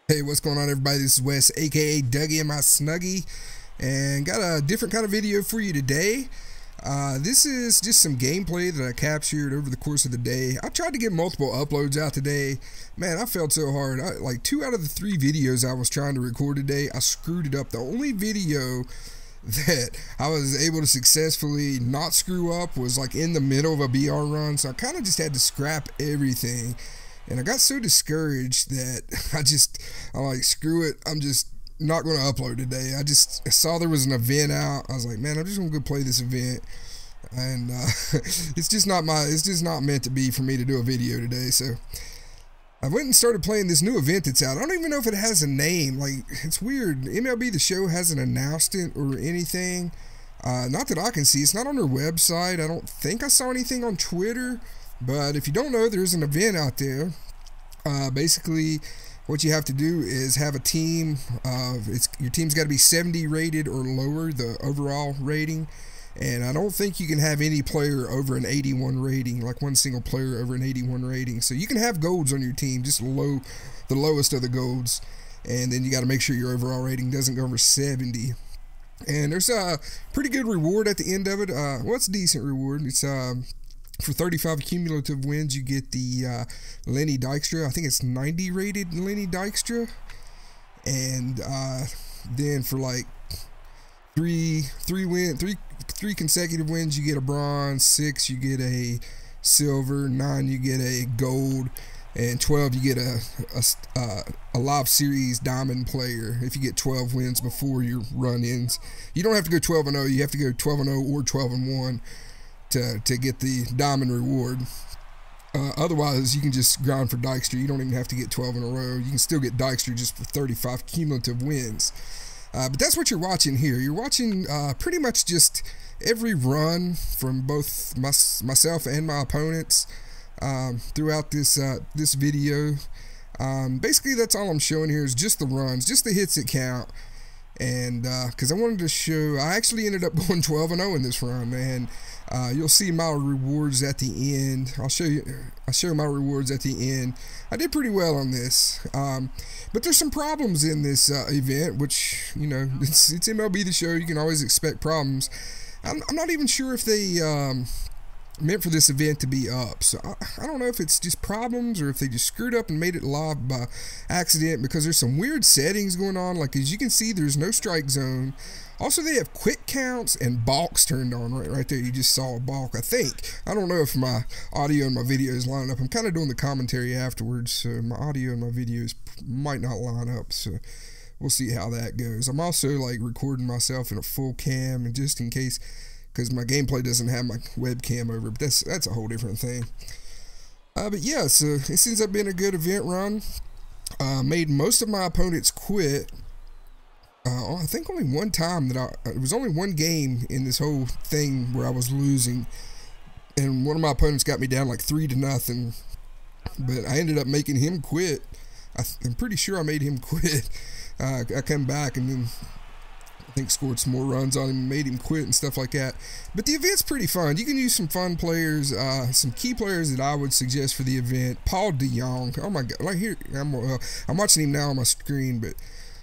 Hey, what's going on, everybody? This is Wes, aka Dougie and my Snuggie, and got a different kind of video for you today. This is just some gameplay that I captured over the course of the day. I tried to get multiple uploads out today. Man, I felt so hard. Like 2 out of the 3 videos I was trying to record today, I screwed it up. The only video that I was able to successfully not screw up was like in the middle of a BR run, so I kind of just had to scrap everything. And I got so discouraged that I'm like, screw it, I'm just not going to upload today. I saw there was an event out. I was like, man, I'm just going to go play this event. And it's just not meant to be for me to do a video today. So I went and started playing this new event that's out. I don't even know if it has a name. Like, it's weird. MLB The Show hasn't announced it or anything. Not that I can see. It's not on their website. I don't think I saw anything on Twitter. But if you don't know, there's an event out there. Basically, what you have to do is have a team. Your team's got to be 70 rated or lower, the overall rating. And I don't think you can have any player over an 81 rating, like one single player over an 81 rating. So you can have golds on your team, just the lowest of the golds. And then you got to make sure your overall rating doesn't go over 70. And there's a pretty good reward at the end of it. Well, it's a decent reward. It's for 35 cumulative wins, you get the Lenny Dykstra. I think it's 90 rated Lenny Dykstra. And then for like three consecutive wins, you get a bronze. 6, you get a silver. 9, you get a gold. And 12, you get a live series diamond player if you get 12 wins before your run ends. You don't have to go 12-0. You have to go 12-0 or 12-1. To get the diamond reward. Otherwise, you can just grind for Dykstra. You don't even have to get 12 in a row. You can still get Dykstra just for 35 cumulative wins. But that's what you're watching here. You're watching pretty much just every run from both myself and my opponents throughout this video. Basically, that's all I'm showing here is just the runs, just the hits that count. And because I wanted to show, I actually ended up going 12-0 in this run, man. You'll see my rewards at the end. I'll show my rewards at the end. I did pretty well on this, but there's some problems in this event, which, you know, it's MLB The Show. You can always expect problems. I'm not even sure if they meant for this event to be up, so I don't know if it's just problems or if they just screwed up and made it live by accident, because there's some weird settings going on. Like, as you can see, there's no strike zone. Also, they have quick counts and balks turned on right there. You just saw a balk, I think. I don't know if my audio and my videos line up. I'm kind of doing the commentary afterwards, so my audio and my videos might not line up, so we'll see how that goes. I'm also like recording myself in a full cam, and just in case, because my gameplay doesn't have my webcam over, but that's a whole different thing. But yeah, so it seems I've been a good event run. Made most of my opponents quit. I think only one time it was only one game in this whole thing where I was losing, and one of my opponents got me down like 3-0, but I ended up making him quit. I'm pretty sure I made him quit. I come back and then I think scored some more runs on him and made him quit and stuff like that. But the event's pretty fun. You can use some fun players, some key players that I would suggest for the event. Paul DeJong. Oh my God! Like here, I'm watching him now on my screen, but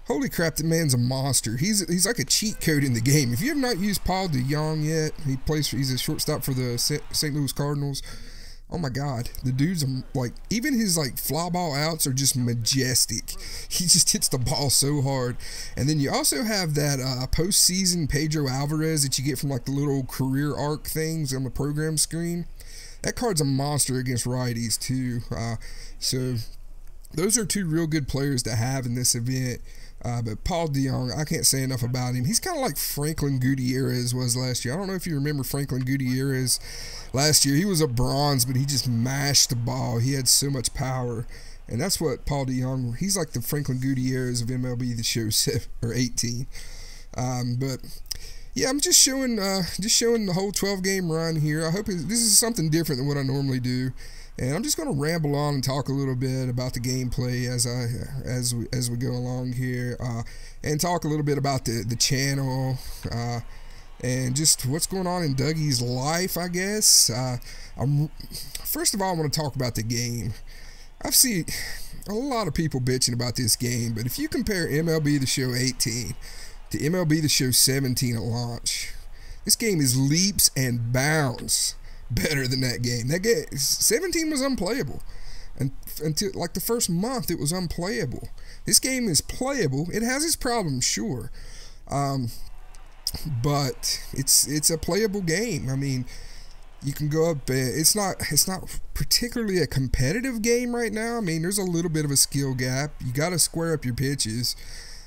holy crap, the man's a monster. He's like a cheat code in the game. If you have not used Paul DeJong yet, he's a shortstop for the St. Louis Cardinals. Oh my God, the dude's like, even his like fly ball outs are just majestic. He just hits the ball so hard. And then you also have that postseason Pedro Alvarez that you get from like the little career arc things on the program screen. That card's a monster against righties too. So those are 2 real good players to have in this event. But Paul DeJong, I can't say enough about him. He's kind of like Franklin Gutierrez was last year. I don't know if you remember Franklin Gutierrez last year. He was a bronze, but he just mashed the ball. He had so much power. And that's what Paul DeJong, he's like the Franklin Gutierrez of MLB The Show 18. But yeah, I'm just showing the whole 12-game run here. I hope this is something different than what I normally do. And I'm just going to ramble on and talk a little bit about the gameplay as we go along here, and talk a little bit about the channel, and just what's going on in Dougie's life, I guess. First of all, I want to talk about the game. a lot of people bitching about this game, but if you compare MLB The Show 18 to MLB The Show 17 at launch, this game is leaps and bounds better than that game. That game 17 was unplayable, and until like the first month it was unplayable. This game is playable. It has its problems, sure, but it's a playable game. I mean, you can go up. It's not particularly a competitive game right now. I mean, there's a little bit of a skill gap. You got to square up your pitches.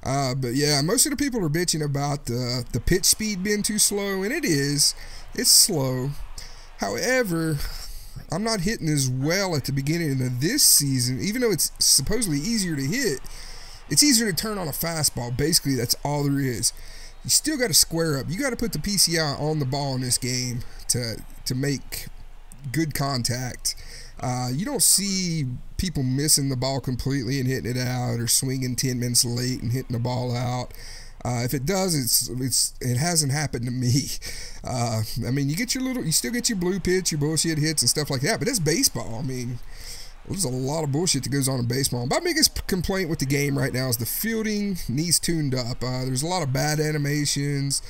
But yeah, most of the people are bitching about the pitch speed being too slow, and it is. It's slow. However, I'm not hitting as well at the beginning of this season, even though it's supposedly easier to hit. It's easier to turn on a fastball. Basically, that's all there is. You still got to square up. You got to put the PCI on the ball in this game to make good contact. You don't see people missing the ball completely and hitting it out, or swinging 10 minutes late and hitting the ball out. If it does, it hasn't happened to me. I mean, you still get your blue pitch, your bullshit hits and stuff like that, but that's baseball. I mean, there's a lot of bullshit that goes on in baseball. My biggest complaint with the game right now is the fielding needs tuned up. There's a lot of bad animations,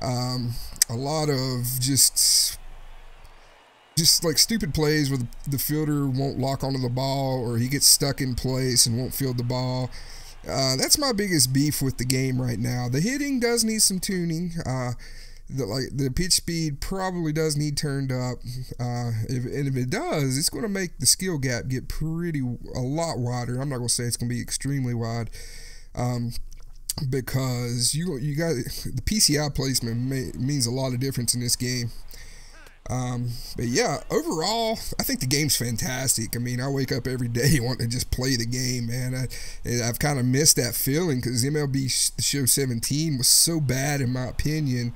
a lot of just like stupid plays where the fielder won't lock onto the ball, or he gets stuck in place and won't field the ball. That's my biggest beef with the game right now. The hitting does need some tuning. The pitch speed probably does need turned up. If it does, it's going to make the skill gap get a lot wider. I'm not going to say it's going to be extremely wide, because you got the PCI placement means a lot of difference in this game. But yeah, overall, I think the game's fantastic. I mean, I wake up every day wanting to just play the game, man. I've kind of missed that feeling because MLB Show 17 was so bad, in my opinion,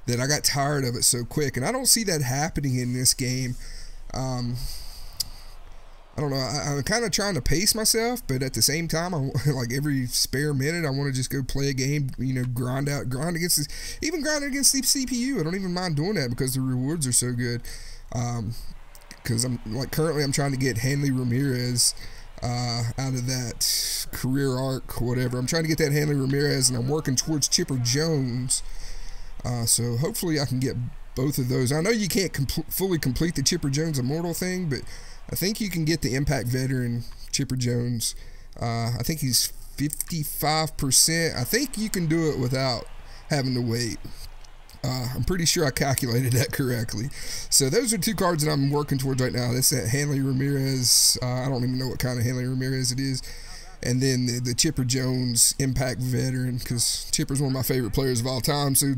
that I got tired of it so quick. And I don't see that happening in this game. I don't know. I'm kind of trying to pace myself, but at the same time, like every spare minute, I want to just go play a game. You know, grind against this, even grind against the CPU. I don't even mind doing that because the rewards are so good. Because currently I'm trying to get Hanley Ramirez out of that career arc, whatever. I'm trying to get that Hanley Ramirez, and I'm working towards Chipper Jones. So hopefully I can get both of those. I know you can't fully complete the Chipper Jones Immortal thing, but I think you can get the Impact Veteran Chipper Jones. I think he's 55%. I think you can do it without having to wait. I'm pretty sure I calculated that correctly. So those are two cards that I'm working towards right now. That's that Hanley Ramirez. I don't even know what kind of Hanley Ramirez it is. And then the Chipper Jones Impact Veteran, because Chipper's one of my favorite players of all time. So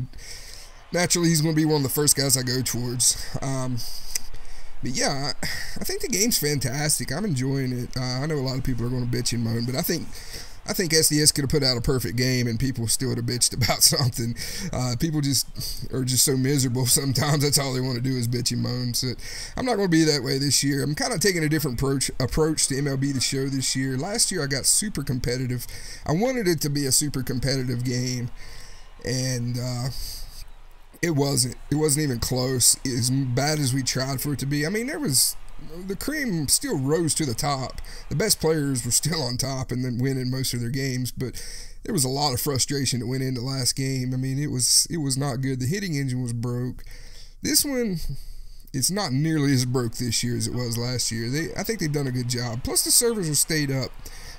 naturally, he's going to be one of the first guys I go towards. But yeah, I think the game's fantastic. I'm enjoying it. I know a lot of people are going to bitch and moan, but I think SDS could have put out a perfect game and people still would have bitched about something. People are just so miserable sometimes. That's all they want to do is bitch and moan. So I'm not going to be that way this year. I'm kind of taking a different approach to MLB The Show this year. Last year I got super competitive. I wanted it to be a super competitive game, and it wasn't even close. As bad as we tried for it to be. I mean, the cream still rose to the top. The best players were still on top and then winning most of their games, but there was a lot of frustration that went into last game. I mean, it was not good. The hitting engine was broke. This one, it's not nearly as broke this year as it was last year. I think they've done a good job. Plus, the servers have stayed up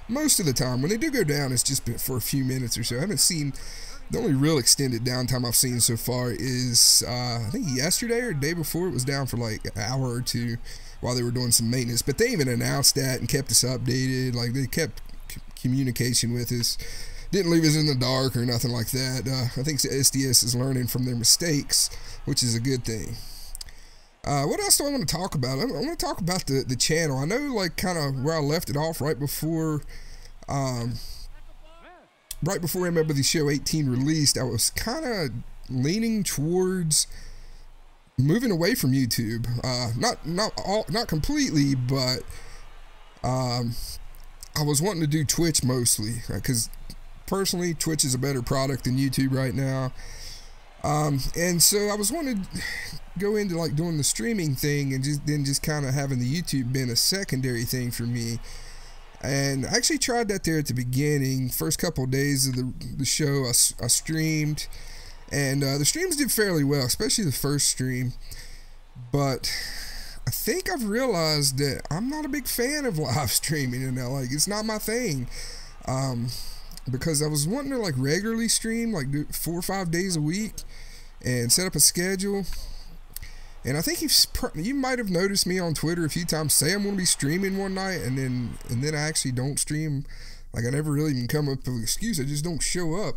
most of the time. When they do go down, it's just been for a few minutes or so. I haven't seen. The only real extended downtime I've seen so far is, I think yesterday or the day before, it was down for like an hour or two while they were doing some maintenance. But they even announced that and kept us updated. Like, they kept communication with us. Didn't leave us in the dark or nothing like that. I think SDS is learning from their mistakes, which is a good thing. What else do I want to talk about? I want to talk about the channel. I know, like, kind of where I left it off right before MLB The Show 18 released, I was kind of leaning towards moving away from YouTube. Not completely, but I was wanting to do Twitch mostly, because personally, Twitch is a better product than YouTube right now. And so I was wanting to go into like doing the streaming thing, and just kind of having the YouTube been a secondary thing for me. And I actually tried that there at the beginning. First couple of days of the show, I streamed, and the streams did fairly well, especially the first stream. But I think I've realized that I'm not a big fan of live streaming, and like it's not my thing. Because I was wanting to like regularly stream, like do 4 or 5 days a week, and set up a schedule. And I think you might have noticed me on Twitter a few times say I'm going to be streaming one night, and then I actually don't stream. Like I never really even come up with an excuse. I just don't show up,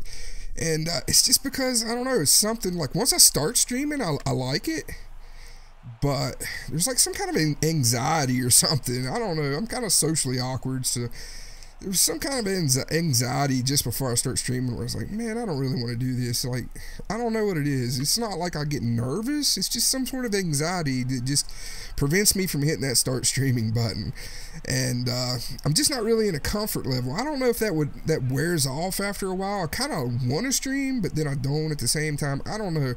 and it's just because I don't know. It's something like once I start streaming, I like it, but there's like some kind of anxiety or something. I don't know. I'm kind of socially awkward, so there was some kind of anxiety just before I start streaming where I was like, man, I don't really want to do this. Like, I don't know what it is. It's not like I get nervous. It's just some sort of anxiety that just prevents me from hitting that start streaming button. And I'm just not really in a comfort level. I don't know if that wears off after a while. I kind of want to stream, but then I don't at the same time. I don't know.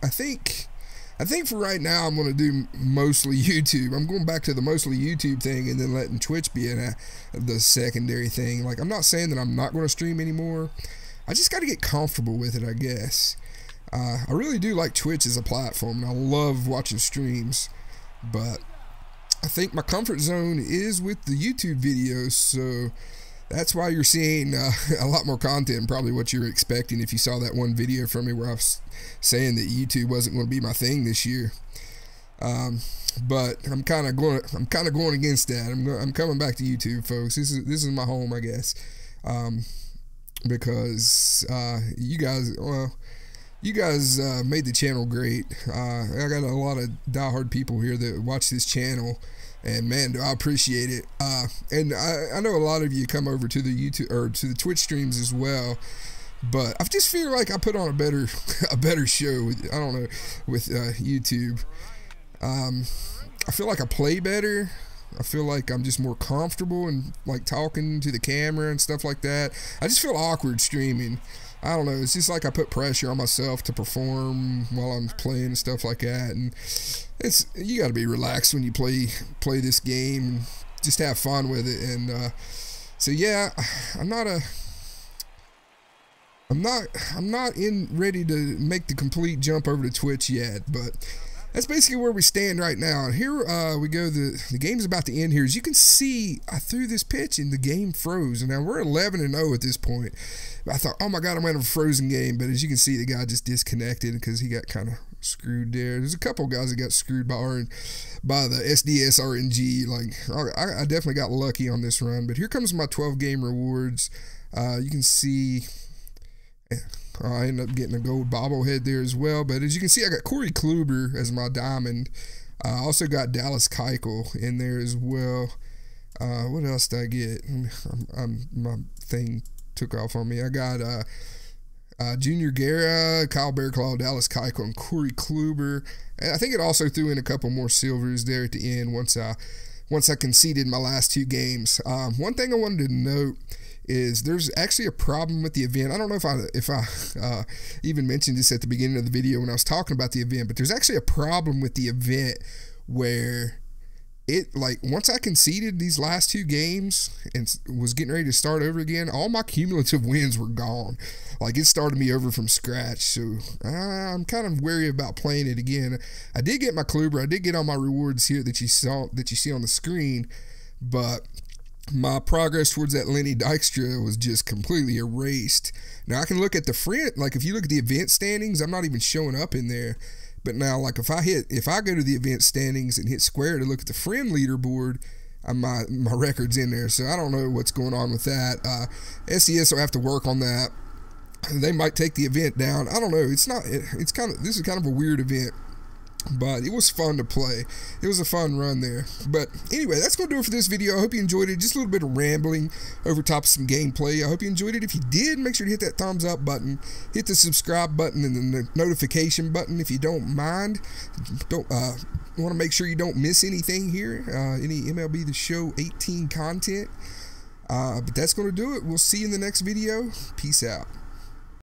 I think for right now I'm going to do mostly YouTube. I'm going back to the mostly YouTube thing and then letting Twitch be the secondary thing. Like, I'm not saying that I'm not going to stream anymore. I just got to get comfortable with it, I guess. I really do like Twitch as a platform, and I love watching streams. But I think my comfort zone is with the YouTube videos, so that's why you're seeing a lot more content, probably what you're expecting if you saw that one video from me where I was saying that YouTube wasn't going to be my thing this year. But I'm kind of going against that. I'm coming back to YouTube, folks. This is my home, I guess, because you guys made the channel great. I got a lot of diehard people here that watch this channel. And man, do I appreciate it. And I know a lot of you come over to the YouTube or to the Twitch streams as well. But I just feel like I put on a better show. I don't know, with YouTube. I feel like I play better. I feel like I'm just more comfortable and like talking to the camera and stuff like that. I just feel awkward streaming. I don't know. It's just like I put pressure on myself to perform while I'm playing and stuff like that. And you got to be relaxed when you play this game and just have fun with it. And so yeah, I'm not ready to make the complete jump over to Twitch yet, but that's basically where we stand right now. And here we go. The game's about to end here. As you can see, I threw this pitch and the game froze. And now we're 11-0 at this point. I thought, oh my God, I'm in a frozen game. But as you can see, the guy just disconnected because he got kind of screwed there. There's a couple guys that got screwed by the SDS RNG. Like, I definitely got lucky on this run. But here comes my 12-game rewards. You can see I ended up getting a gold bobblehead there as well. But as you can see, I got Corey Kluber as my diamond. I also got Dallas Keuchel in there as well. What else did I get? My thing took off on me. I got Junior Guerra, Kyle Bearclaw, Dallas Keuchel, and Corey Kluber. And I think it also threw in a couple more silvers there at the end once I conceded my last 2 games. One thing I wanted to note is there's actually a problem with the event. I don't know if I even mentioned this at the beginning of the video when I was talking about the event, but there's actually a problem with the event where it, like, once I conceded these last 2 games and was getting ready to start over again, all my cumulative wins were gone. Like, it started me over from scratch, so I'm kind of wary about playing it again. I did get my Kluber. I did get all my rewards here that you see on the screen, but my progress towards that Lenny Dykstra was just completely erased. Now, I can look at the friend, like if you look at the event standings, I'm not even showing up in there. But now, like if I go to the event standings and hit square to look at the friend leaderboard, my record's in there. So I don't know what's going on with that. SDS will have to work on that. They might take the event down. I don't know. This is kind of a weird event. But it was fun to play. It was a fun run there. But anyway, that's going to do it for this video. I hope you enjoyed it. Just a little bit of rambling over top of some gameplay. I hope you enjoyed it. If you did, make sure to hit that thumbs up button. Hit the subscribe button and then the notification button if you don't mind. You want to make sure you don't miss anything here. Any MLB The Show 18 content. But that's going to do it. We'll see you in the next video. Peace out.